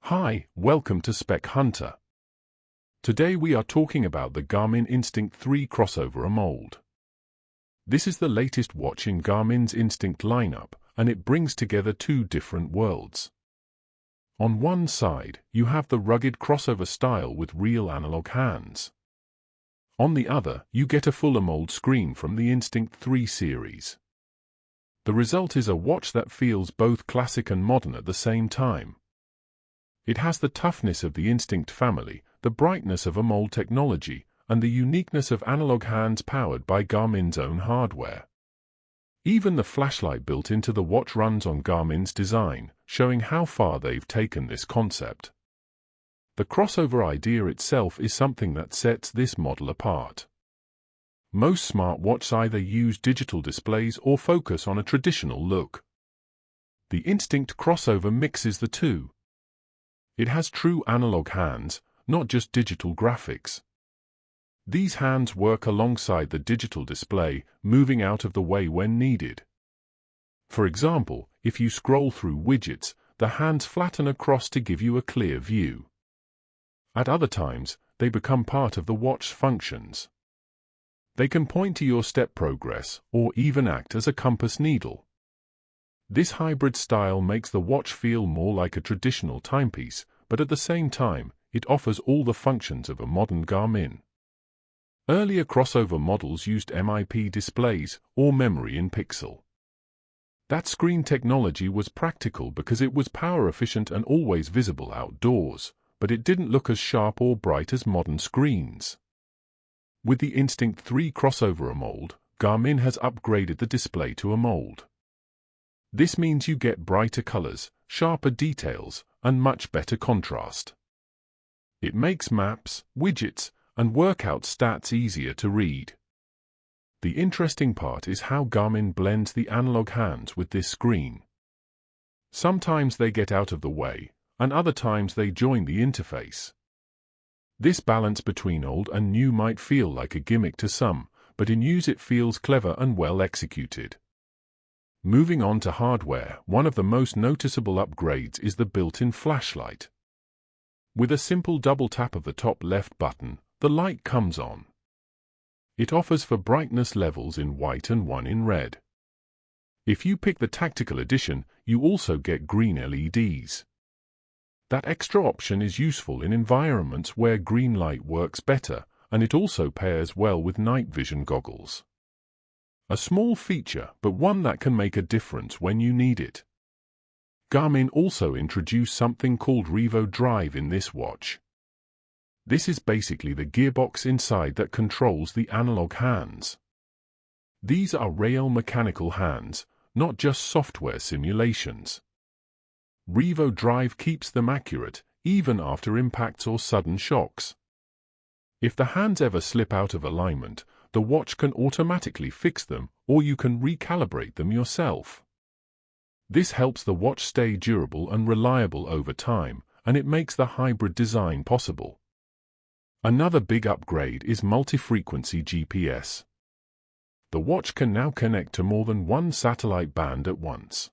Hi, welcome to Spec Hunter. Today we are talking about the Garmin Instinct 3 crossover AMOLED. This is the latest watch in Garmin's Instinct lineup, and it brings together two different worlds. On one side, you have the rugged crossover style with real analog hands. On the other, you get a full AMOLED screen from the Instinct 3 series. The result is a watch that feels both classic and modern at the same time. It has the toughness of the Instinct family, the brightness of AMOLED technology, and the uniqueness of analog hands powered by Garmin's own hardware. Even the flashlight built into the watch runs on Garmin's design, showing how far they've taken this concept. The crossover idea itself is something that sets this model apart. Most smartwatches either use digital displays or focus on a traditional look. The Instinct crossover mixes the two. It has true analog hands, not just digital graphics. These hands work alongside the digital display, moving out of the way when needed. For example, if you scroll through widgets, the hands flatten across to give you a clear view. At other times, they become part of the watch's functions. They can point to your step progress, or even act as a compass needle. This hybrid style makes the watch feel more like a traditional timepiece, but at the same time, it offers all the functions of a modern Garmin. Earlier crossover models used MIP displays, or memory in pixel. That screen technology was practical because it was power efficient and always visible outdoors, but it didn't look as sharp or bright as modern screens. With the Instinct 3 crossover AMOLED, Garmin has upgraded the display to AMOLED. This means you get brighter colors, sharper details, and much better contrast. It makes maps, widgets, and workout stats easier to read. The interesting part is how Garmin blends the analog hands with this screen. Sometimes they get out of the way, and other times they join the interface. This balance between old and new might feel like a gimmick to some, but in use it feels clever and well executed. Moving on to hardware, one of the most noticeable upgrades is the built-in flashlight. With a simple double tap of the top left button, the light comes on. It offers for brightness levels in white and one in red. If you pick the tactical edition, you also get green LEDs. That extra option is useful in environments where green light works better, and it also pairs well with night vision goggles. A small feature, but one that can make a difference when you need it. Garmin also introduced something called revolutionize in this watch. This is basically the gearbox inside that controls the analog hands. These are real mechanical hands, not just software simulations. Revolutionize keeps them accurate, even after impacts or sudden shocks. If the hands ever slip out of alignment, the watch can automatically fix them, or you can recalibrate them yourself. This helps the watch stay durable and reliable over time, and it makes the hybrid design possible. Another big upgrade is multi-frequency GPS. The watch can now connect to more than one satellite band at once.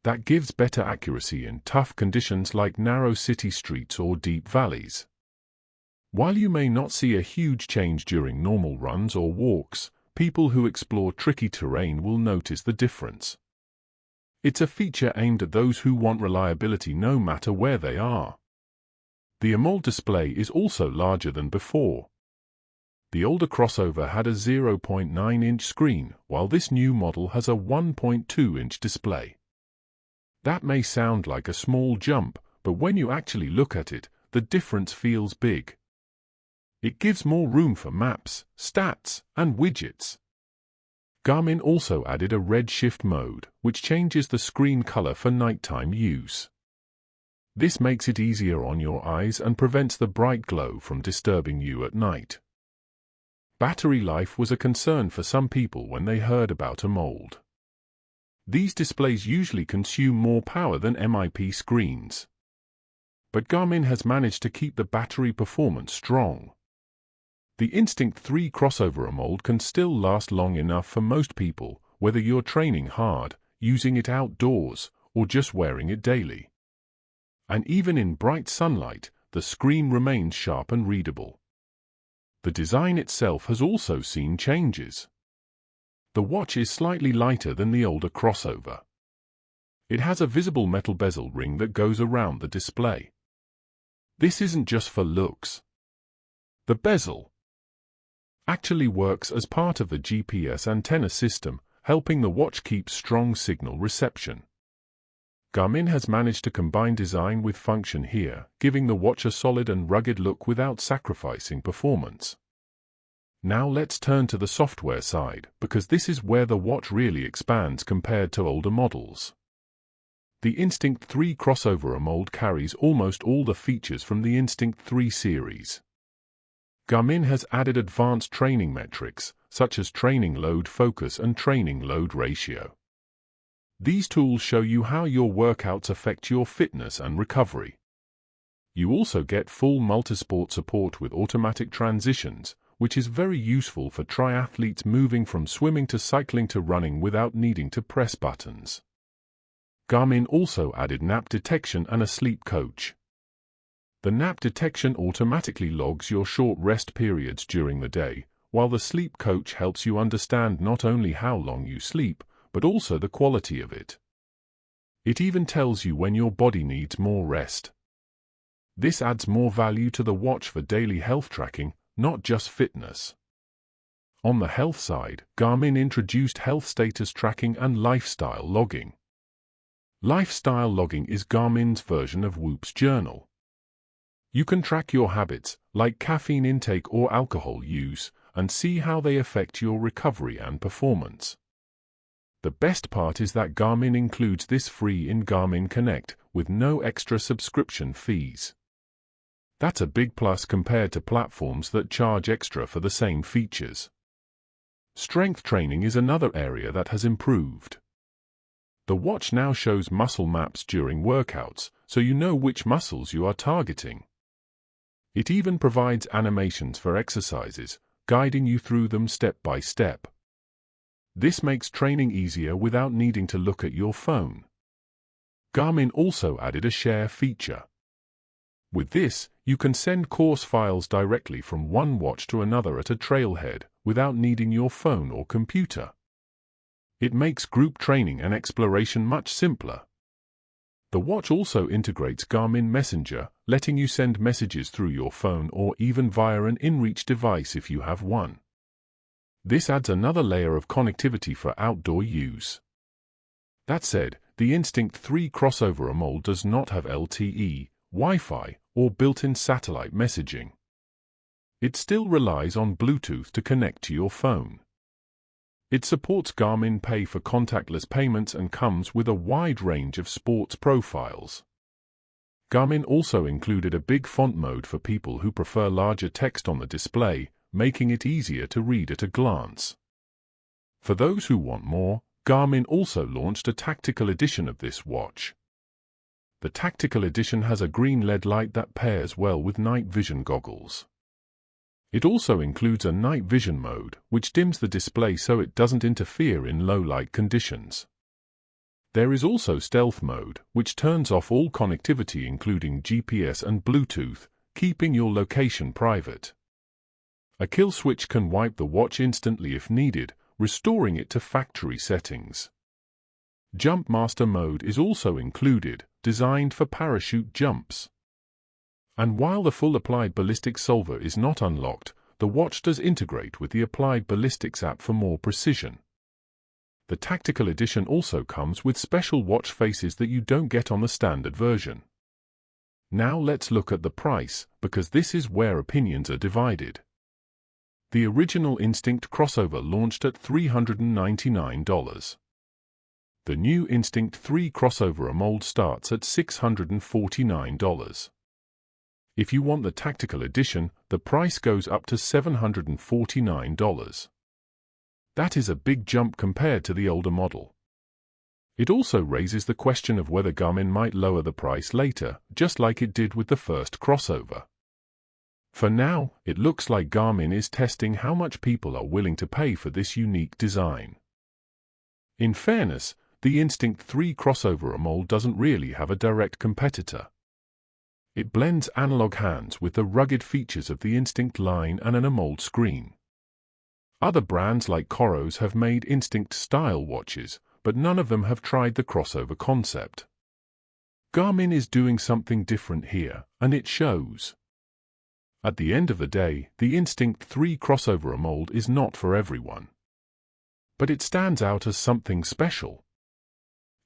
That gives better accuracy in tough conditions like narrow city streets or deep valleys. While you may not see a huge change during normal runs or walks, people who explore tricky terrain will notice the difference. It's a feature aimed at those who want reliability no matter where they are. The AMOLED display is also larger than before. The older crossover had a 0.9-inch screen, while this new model has a 1.2-inch display. That may sound like a small jump, but when you actually look at it, the difference feels big. It gives more room for maps, stats, and widgets. Garmin also added a red shift mode, which changes the screen color for nighttime use. This makes it easier on your eyes and prevents the bright glow from disturbing you at night. Battery life was a concern for some people when they heard about AMOLED. These displays usually consume more power than MIP screens. But Garmin has managed to keep the battery performance strong. The Instinct 3 crossover AMOLED can still last long enough for most people, whether you're training hard, using it outdoors, or just wearing it daily. and even in bright sunlight, the screen remains sharp and readable. The design itself has also seen changes. The watch is slightly lighter than the older crossover. It has a visible metal bezel ring that goes around the display. This isn't just for looks. The bezel actually works as part of the GPS antenna system, helping the watch keep strong signal reception. Garmin has managed to combine design with function here, giving the watch a solid and rugged look without sacrificing performance. Now let's turn to the software side, because this is where the watch really expands compared to older models. The Instinct 3 crossover AMOLED carries almost all the features from the Instinct 3 series. Garmin has added advanced training metrics, such as training load focus and training load ratio. These tools show you how your workouts affect your fitness and recovery. You also get full multisport support with automatic transitions, which is very useful for triathletes moving from swimming to cycling to running without needing to press buttons. Garmin also added nap detection and a sleep coach. The nap detection automatically logs your short rest periods during the day, while the sleep coach helps you understand not only how long you sleep, but also the quality of it. It even tells you when your body needs more rest. This adds more value to the watch for daily health tracking, not just fitness. On the health side, Garmin introduced health status tracking and lifestyle logging. Lifestyle logging is Garmin's version of Whoop's journal. You can track your habits, like caffeine intake or alcohol use, and see how they affect your recovery and performance. The best part is that Garmin includes this free in Garmin Connect, with no extra subscription fees. That's a big plus compared to platforms that charge extra for the same features. Strength training is another area that has improved. The watch now shows muscle maps during workouts, so you know which muscles you are targeting. It even provides animations for exercises, guiding you through them step by step. This makes training easier without needing to look at your phone. Garmin also added a share feature. With this, you can send course files directly from one watch to another at a trailhead, without needing your phone or computer. It makes group training and exploration much simpler. The watch also integrates Garmin Messenger, letting you send messages through your phone or even via an inReach device if you have one. This adds another layer of connectivity for outdoor use. That said, the Instinct 3 crossover AMOLED does not have LTE, Wi-Fi, or built-in satellite messaging. It still relies on Bluetooth to connect to your phone. It supports Garmin Pay for contactless payments and comes with a wide range of sports profiles. Garmin also included a big font mode for people who prefer larger text on the display, making it easier to read at a glance. For those who want more, Garmin also launched a tactical edition of this watch. The tactical edition has a green LED light that pairs well with night vision goggles. It also includes a night vision mode, which dims the display so it doesn't interfere in low light conditions. There is also stealth mode, which turns off all connectivity including GPS and Bluetooth, keeping your location private. A kill switch can wipe the watch instantly if needed, restoring it to factory settings. Jump Master mode is also included, designed for parachute jumps. And while the full Applied Ballistics solver is not unlocked, the watch does integrate with the Applied Ballistics app for more precision. The Tactical Edition also comes with special watch faces that you don't get on the standard version. Now let's look at the price, because this is where opinions are divided. The original Instinct crossover launched at $399. The new Instinct 3 crossover AMOLED starts at $649. If you want the Tactical Edition, the price goes up to $749. That is a big jump compared to the older model. It also raises the question of whether Garmin might lower the price later, just like it did with the first crossover. For now, it looks like Garmin is testing how much people are willing to pay for this unique design. In fairness, the Instinct 3 crossover AMOLED doesn't really have a direct competitor. It blends analog hands with the rugged features of the Instinct line and an AMOLED screen. Other brands like Coros have made Instinct-style watches, but none of them have tried the crossover concept. Garmin is doing something different here, and it shows. At the end of the day, the Instinct 3 crossover AMOLED is not for everyone. But it stands out as something special.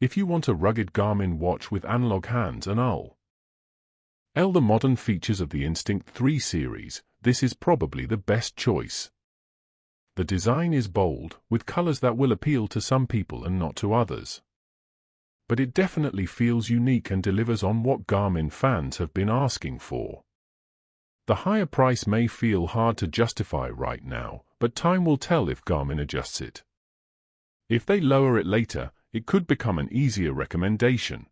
If you want a rugged Garmin watch with analog hands and the modern features of the Instinct 3 series, this is probably the best choice. The design is bold, with colors that will appeal to some people and not to others. But it definitely feels unique and delivers on what Garmin fans have been asking for. The higher price may feel hard to justify right now, but time will tell if Garmin adjusts it. If they lower it later, it could become an easier recommendation.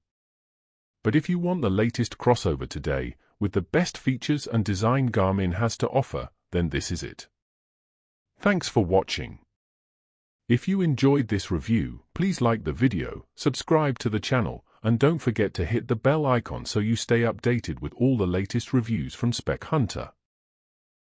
But if you want the latest crossover today, with the best features and design Garmin has to offer, then this is it. Thanks for watching. If you enjoyed this review, please like the video, subscribe to the channel, and don't forget to hit the bell icon so you stay updated with all the latest reviews from Spec Hunter.